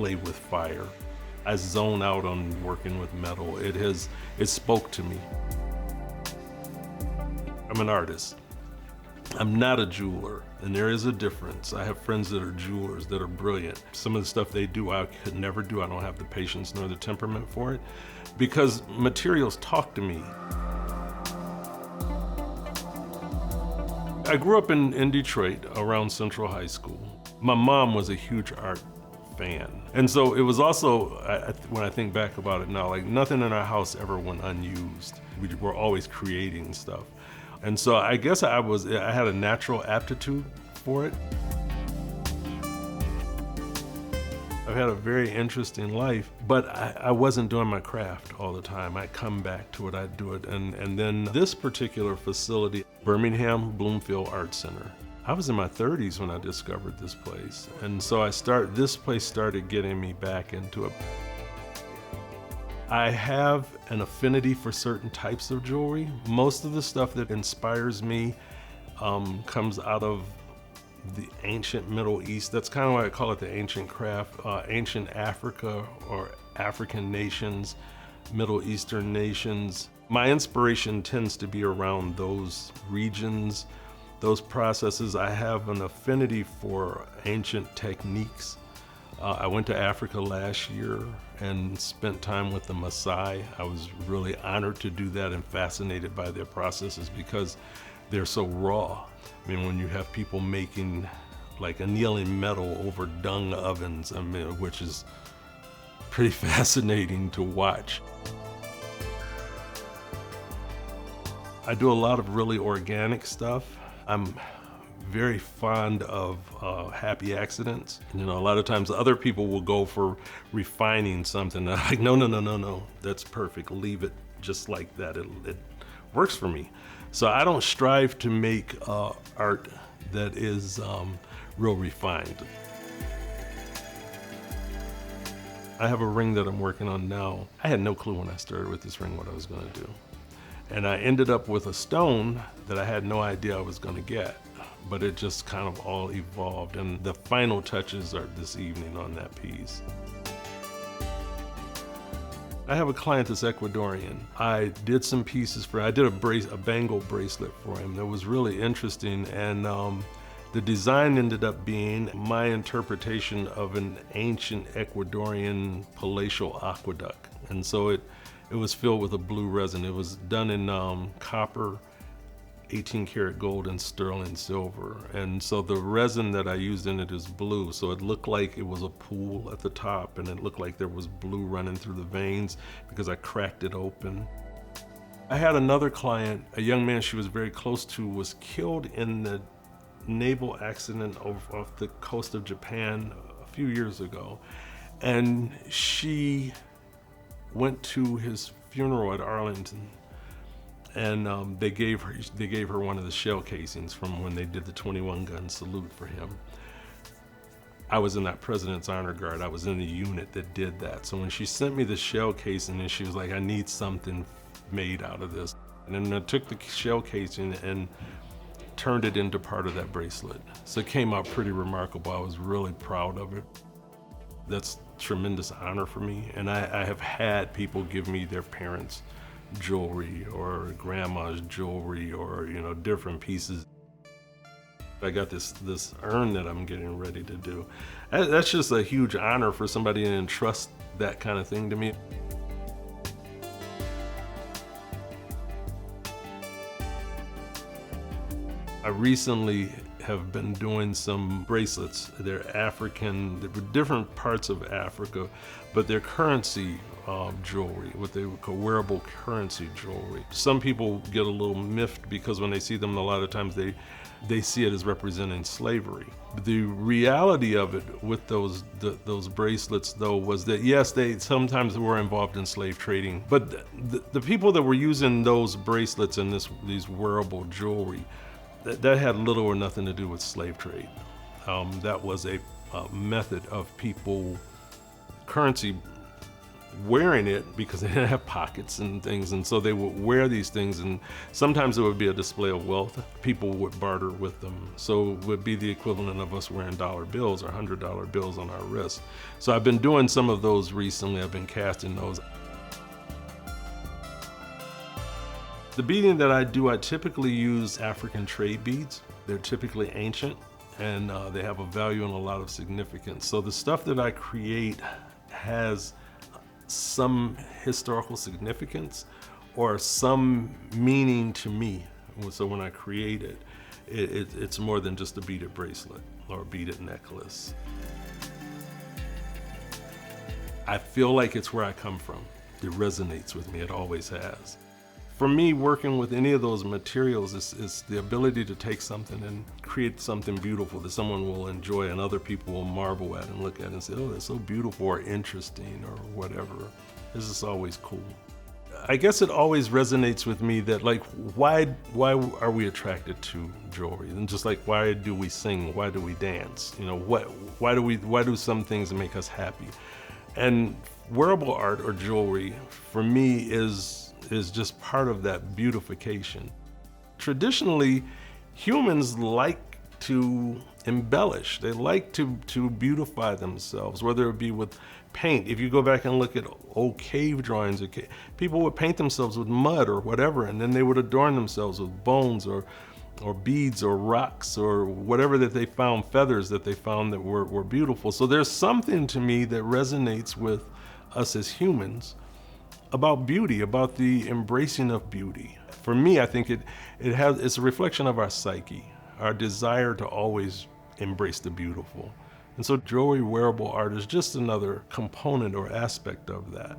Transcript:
play with fire. I zone out on working with metal. It spoke to me. I'm an artist. I'm not a jeweler, and there is a difference. I have friends that are jewelers that are brilliant. Some of the stuff they do, I could never do. I don't have the patience nor the temperament for it, because materials talk to me. I grew up in Detroit around Central High School. My mom was a huge art fan. And so it was also, when I think back about it now, like nothing in our house ever went unused. We were always creating stuff. And so I guess I had a natural aptitude for it. I've had a very interesting life, but I wasn't doing my craft all the time. I'd come back to it, I'd do it. And then this particular facility, Birmingham Bloomfield Art Center, I was in my 30s when I discovered this place. And so this place started getting me back into it. I have an affinity for certain types of jewelry. Most of the stuff that inspires me comes out of the ancient Middle East. That's kind of why I call it the ancient craft. Ancient Africa or African nations, Middle Eastern nations. My inspiration tends to be around those regions, those processes. I have an affinity for ancient techniques. I went to Africa last year and spent time with the Maasai. I was really honored to do that and fascinated by their processes because they're so raw. I mean, when you have people making like annealing metal over dung ovens, I mean, which is pretty fascinating to watch. I do a lot of really organic stuff. I'm very fond of happy accidents. You know, a lot of times other people will go for refining something. I'm like, no, that's perfect. Leave it just like that. It works for me. So I don't strive to make art that is real refined. I have a ring that I'm working on now. I had no clue when I started with this ring what I was gonna do. And I ended up with a stone that I had no idea I was gonna get, but it just kind of all evolved. And the final touches are this evening on that piece. I have a client that's Ecuadorian. I did some pieces I did a bangle bracelet for him that was really interesting, and the design ended up being my interpretation of an ancient Ecuadorian palatial aqueduct. And so it was filled with a blue resin. It was done in copper, 18 karat gold, and sterling silver. And so the resin that I used in it is blue. So it looked like it was a pool at the top, and it looked like there was blue running through the veins because I cracked it open. I had another client, a young man she was very close to, was killed in the naval accident off the coast of Japan a few years ago. And she went to his funeral at Arlington, and they gave her one of the shell casings from when they did the 21 gun salute for him. I was in that President's Honor Guard. I was in the unit that did that. So when she sent me the shell casing, and she was like, I need something made out of this. And then I took the shell casing and turned it into part of that bracelet. So it came out pretty remarkable. I was really proud of it. That's tremendous honor for me. And I have had people give me their parents' jewelry or grandma's jewelry or, you know, different pieces. I got this urn that I'm getting ready to do. That's just a huge honor for somebody to entrust that kind of thing to me. I recently have been doing some bracelets. They're African, they're different parts of Africa, but they're currency jewelry, what they would call wearable currency jewelry. Some people get a little miffed because when they see them, a lot of times they see it as representing slavery. The reality of it with those bracelets, though, was that yes, they sometimes were involved in slave trading, but the people that were using those bracelets and these wearable jewelry, that had little or nothing to do with slave trade. That was a method of people, currency wearing it because they didn't have pockets and things, and so they would wear these things, and sometimes it would be a display of wealth. People would barter with them, so it would be the equivalent of us wearing dollar bills or $100 bills on our wrists. So I've been doing some of those recently. I've been casting those. The beading that I do, I typically use African trade beads. They're typically ancient, and they have a value and a lot of significance. So the stuff that I create has some historical significance or some meaning to me. So when I create it, it's more than just a beaded bracelet or a beaded necklace. I feel like it's where I come from. It resonates with me, it always has. For me, working with any of those materials is the ability to take something and create something beautiful that someone will enjoy and other people will marvel at and look at and say, oh, that's so beautiful or interesting or whatever. This is always cool. I guess it always resonates with me that, like, why are we attracted to jewelry? And just like, why do we sing? Why do we dance? You know, why do some things make us happy? And wearable art or jewelry, for me, is just part of that beautification. Traditionally, humans like to embellish. They like to beautify themselves, whether it be with paint. If you go back and look at old cave drawings, people would paint themselves with mud or whatever, and then they would adorn themselves with bones or beads or rocks or whatever that they found, feathers that they found that were beautiful. So there's something to me that resonates with us as humans about beauty, about the embracing of beauty. For me, I think it's a reflection of our psyche, our desire to always embrace the beautiful. And so jewelry wearable art is just another component or aspect of that.